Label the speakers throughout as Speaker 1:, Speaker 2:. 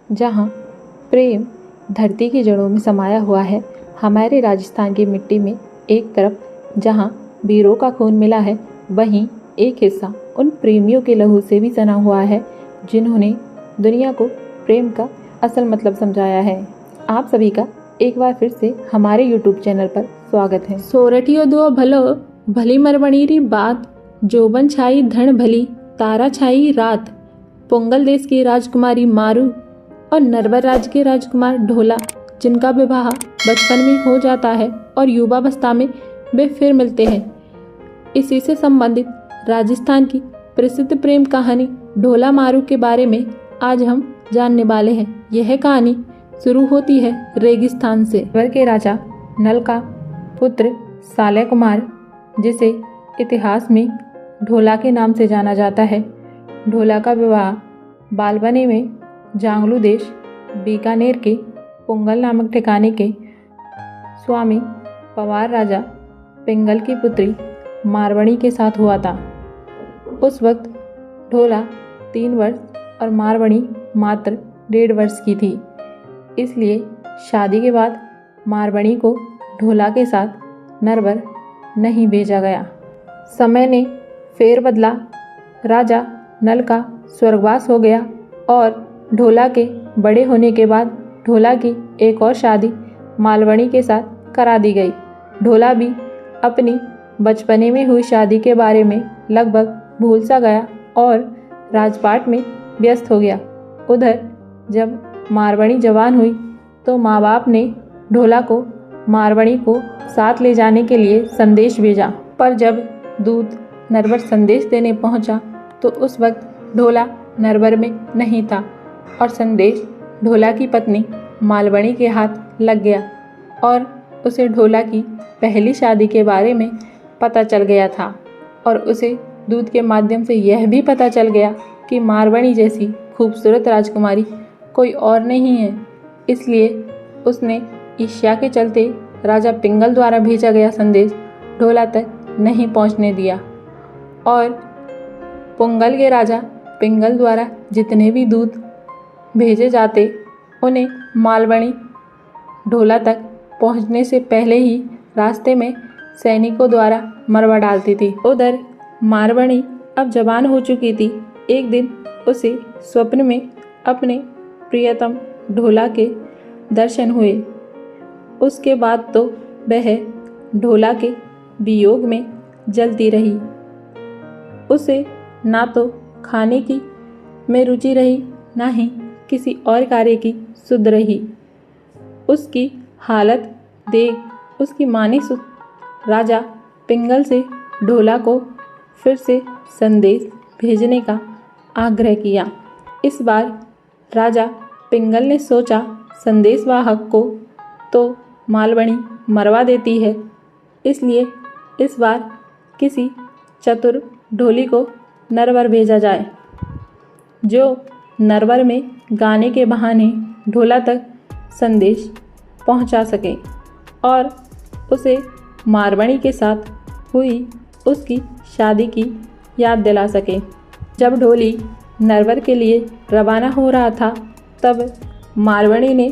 Speaker 1: जहाँ प्रेम धरती की जड़ों में समाया हुआ है। हमारे राजस्थान की मिट्टी में एक तरफ जहाँ वीरों का खून मिला है, वहीं एक हिस्सा उन प्रेमियों के लहू से भी सना हुआ है जिन्होंने दुनिया को प्रेम का असल मतलब समझाया है। आप सभी का एक बार फिर से हमारे YouTube चैनल पर स्वागत है।
Speaker 2: सोरठियो दो भलो भली मरवणी री बात, जोबन छाई धन भली तारा छाई रात। पोंगल देश की राजकुमारी मारू और नरवर राज्य के राजकुमार ढोला, जिनका विवाह बचपन में हो जाता है और युवावस्था में वे फिर मिलते हैं। इसी से संबंधित राजस्थान की प्रसिद्ध प्रेम कहानी ढोला मारू के बारे में आज हम जानने वाले हैं। यह कहानी शुरू होती है रेगिस्तान से।
Speaker 1: नरवर के राजा नल का पुत्र साले कुमार, जिसे इतिहास में ढोला के नाम से जाना जाता है, ढोला का विवाह बालबने में जांगलू देश बीकानेर के पोंगल नामक ठिकाने के स्वामी पवार राजा पिंगल की पुत्री मारवणी के साथ हुआ था। उस वक्त ढोला 3 वर्ष और मारवणी मात्र 1.5 वर्ष की थी। इसलिए शादी के बाद मारवणी को ढोला के साथ नरवर नहीं भेजा गया। समय ने फेर बदला। राजा नल का स्वर्गवास हो गया और ढोला के बड़े होने के बाद ढोला की एक और शादी मालवणी के साथ करा दी गई। ढोला भी अपनी बचपने में हुई शादी के बारे में लगभग भूल सा गया और राजपाट में व्यस्त हो गया। उधर जब मारवणी जवान हुई तो माँ बाप ने ढोला को मारवणी को साथ ले जाने के लिए संदेश भेजा, पर जब दूत नरवर संदेश देने पहुंचा तो उस वक्त ढोला नरवर में नहीं था और संदेश ढोला की पत्नी मालवणी के हाथ लग गया और उसे ढोला की पहली शादी के बारे में पता चल गया था और उसे दूत के माध्यम से यह भी पता चल गया कि मारवणी जैसी खूबसूरत राजकुमारी कोई और नहीं है। इसलिए उसने ईर्ष्या के चलते राजा पिंगल द्वारा भेजा गया संदेश ढोला तक नहीं पहुंचने दिया और पोंगल के राजा पिंगल द्वारा जितने भी दूत भेजे जाते उन्हें मालवणी ढोला तक पहुंचने से पहले ही रास्ते में सैनिकों द्वारा मरवा डालती थी। उधर मारवणी अब जवान हो चुकी थी। एक दिन उसे स्वप्न में अपने प्रियतम ढोला के दर्शन हुए। उसके बाद तो वह ढोला के वियोग में जलती रही। उसे ना तो खाने की में रुचि रही, ना ही किसी और कार्य की सुध रही। उसकी हालत देख उसकी माँ ने राजा पिंगल से ढोला को फिर से संदेश भेजने का आग्रह किया। इस बार राजा पिंगल ने सोचा संदेशवाहक को तो मालवणी मरवा देती है, इसलिए इस बार किसी चतुर ढोली को नरवर भेजा जाए जो नरवर में गाने के बहाने ढोला तक संदेश पहुंचा सके और उसे मारवणी के साथ हुई उसकी शादी की याद दिला सके। जब ढोली नरवर के लिए रवाना हो रहा था तब मारवणी ने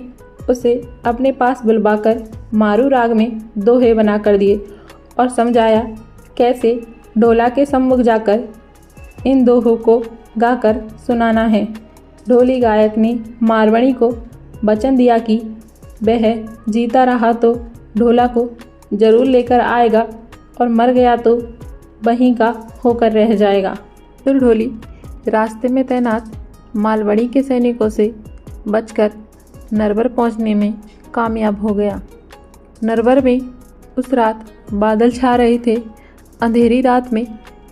Speaker 1: उसे अपने पास बुलवाकर मारू राग में दोहे बना कर दिए और समझाया कैसे ढोला के सम्मुख जाकर इन दोहों को गाकर सुनाना है। ढोली गायक ने मारवणी को वचन दिया कि वह जीता रहा तो ढोला को जरूर लेकर आएगा और मर गया तो वहीं का होकर रह जाएगा। फिर ढोली रास्ते में तैनात मालवणी के सैनिकों से बचकर नरवर पहुंचने में कामयाब हो गया। नरवर में उस रात बादल छा रहे थे। अंधेरी रात में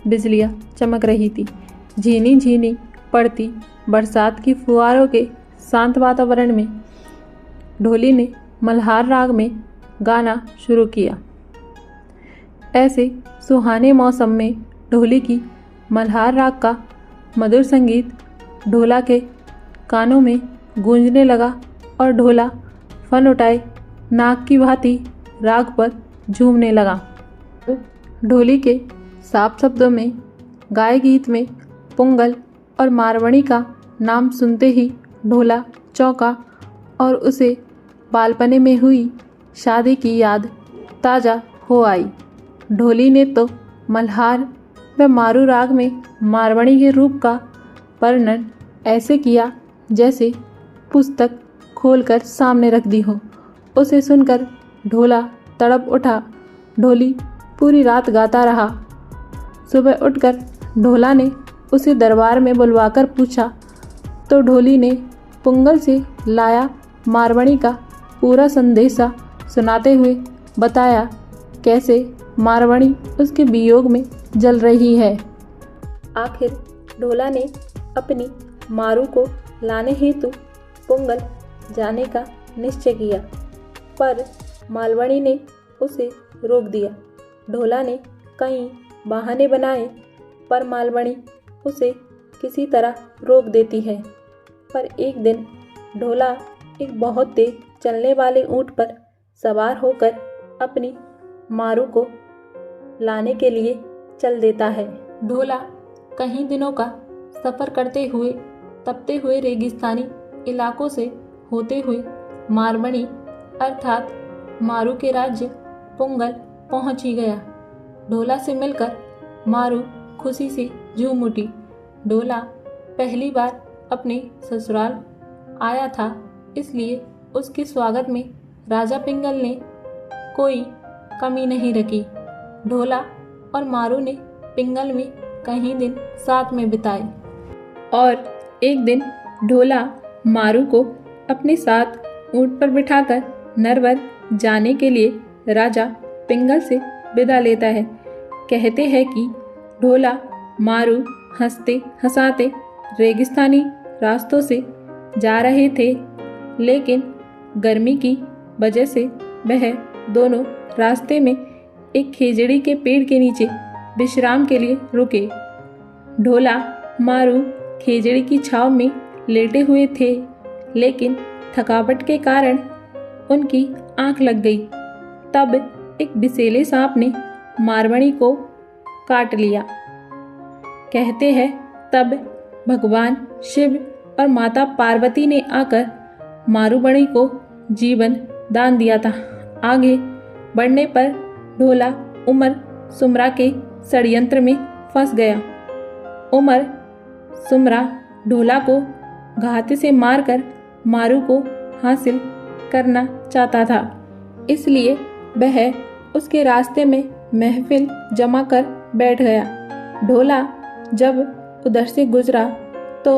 Speaker 1: बिजलियां चमक रही थी। झीनी झीनी पड़ती बरसात की फुहारों के शांत वातावरण में ढोली ने मल्हार राग में गाना शुरू किया। ऐसे सुहाने मौसम में ढोली की मल्हार राग का मधुर संगीत ढोला के कानों में गूंजने लगा और ढोला फन उठाए नाक की भांति राग पर झूमने लगा। ढोली के साफ शब्दों में गाए गीत में पोंगल और मारवणी का नाम सुनते ही ढोला
Speaker 2: चौंका और उसे बालपने में हुई शादी की याद ताज़ा हो आई। ढोली ने तो मल्हार व मारू राग में मारवाड़ी के रूप का वर्णन ऐसे किया जैसे पुस्तक खोलकर सामने रख दी हो। उसे सुनकर ढोला तड़प उठा। ढोली पूरी रात गाता रहा। सुबह उठकर ढोला ने उसे दरबार में बुलवाकर पूछा तो ढोली ने पुंगल से लाया मारवाड़ी का पूरा संदेशा सुनाते हुए बताया कैसे मारवाड़ी उसके वियोग में जल रही है। आखिर ढोला ने अपनी मारू को लाने हेतु पुंगल जाने का निश्चय किया, पर मालवणी ने उसे रोक दिया। ढोला ने कई बहाने बनाए, पर मालवणी उसे किसी तरह रोक देती है। पर एक दिन ढोला एक बहुत तेज चलने वाले ऊंट पर सवार होकर अपनी मारू को लाने के लिए चल देता है। ढोला कई दिनों का सफ़र करते हुए तपते हुए रेगिस्तानी इलाकों से होते हुए मारवाड़ी अर्थात मारू के राज्य पुंगल पहुंच ही गया। ढोला से मिलकर मारू खुशी से झूम उठी। ढोला पहली बार अपने ससुराल आया था, इसलिए उसके स्वागत में राजा पिंगल ने कोई कमी नहीं रखी। ढोला और मारू ने पिंगल में कई दिन साथ में बिताए और एक दिन ढोला मारू को अपने साथ ऊंट पर बिठाकर नरवर जाने के लिए राजा पिंगल से विदा लेता है। कहते हैं कि ढोला मारू हंसते हंसाते रेगिस्तानी रास्तों से जा रहे थे, लेकिन गर्मी की वजह से वह दोनों रास्ते में एक खेजड़ी के पेड़ के नीचे विश्राम के लिए रुके। ढोला मारू खेजड़ी की छांव में लेटे हुए थे, लेकिन थकावट के कारण उनकी आंख लग गई। तब एक विषैले सांप ने मारवाड़ी को काट लिया। कहते हैं तब भगवान शिव और माता पार्वती ने आकर मारूवाड़ी को जीवन दान दिया था। आगे बढ़ने पर ढोला उमर सुमरा के षड्यंत्र में फंस गया। उमर सुमरा ढोला को घात से मारकर मारू को हासिल करना चाहता था, इसलिए वह उसके रास्ते में महफिल जमा कर बैठ गया। ढोला जब उधर से गुजरा तो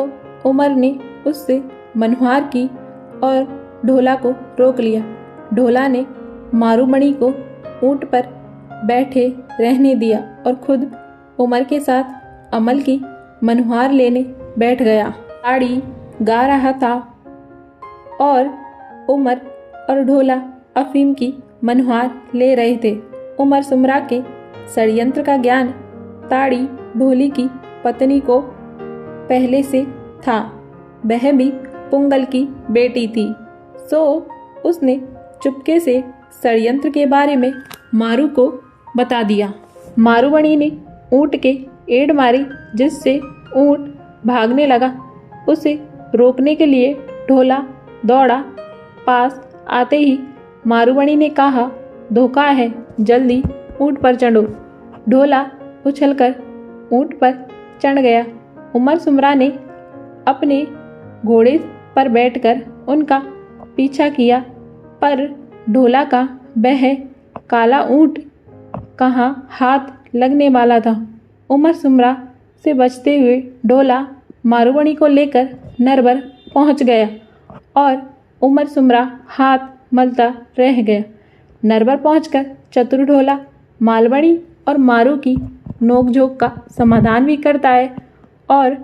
Speaker 2: उमर ने उससे मनुहार की और ढोला को रोक लिया। ढोला ने मारूमणि को ऊंट पर बैठे रहने दिया और खुद उमर के साथ अमल की मनुहार लेने बैठ गया। ताड़ी गा रहा था और उमर और ढोला अफीम की मनुहार ले रहे थे। उमर सुमरा के षड्यंत्र का ज्ञान ताड़ी ढोली की पत्नी को पहले से था। वह भी पुंगल की बेटी थी, सो उसने चुपके से षड्यंत्र के बारे में मारू को बता दिया। मारूवणी ने ऊंट के एड़ मारी, जिससे ऊंट भागने लगा। उसे रोकने के लिए ढोला दौड़ा। पास आते ही मारूवणी ने कहा, धोखा है, जल्दी ऊंट पर चढ़ो। ढोला उछलकर ऊंट पर चढ़ गया। उमर सुमरा ने अपने घोड़े पर बैठकर उनका पीछा किया, पर ढोला का वह काला ऊंट कहाँ हाथ लगने वाला था। उमर सुमरा से बचते हुए ढोला मारूवणी को लेकर नरवर पहुंच गया और उमर सुमरा हाथ मलता रह गया। नरवर पहुंचकर चतुर ढोला मालवणी और मारू की नोकझोंक का समाधान भी करता है और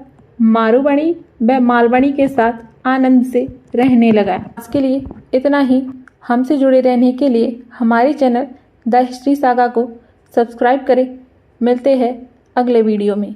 Speaker 2: मारूवणी व मालवणी के साथ आनंद से रहने लगा। आज के लिए इतना ही। हमसे जुड़े रहने के लिए हमारे चैनल द हिस्ट्री सागा को सब्सक्राइब करें। मिलते हैं अगले वीडियो में।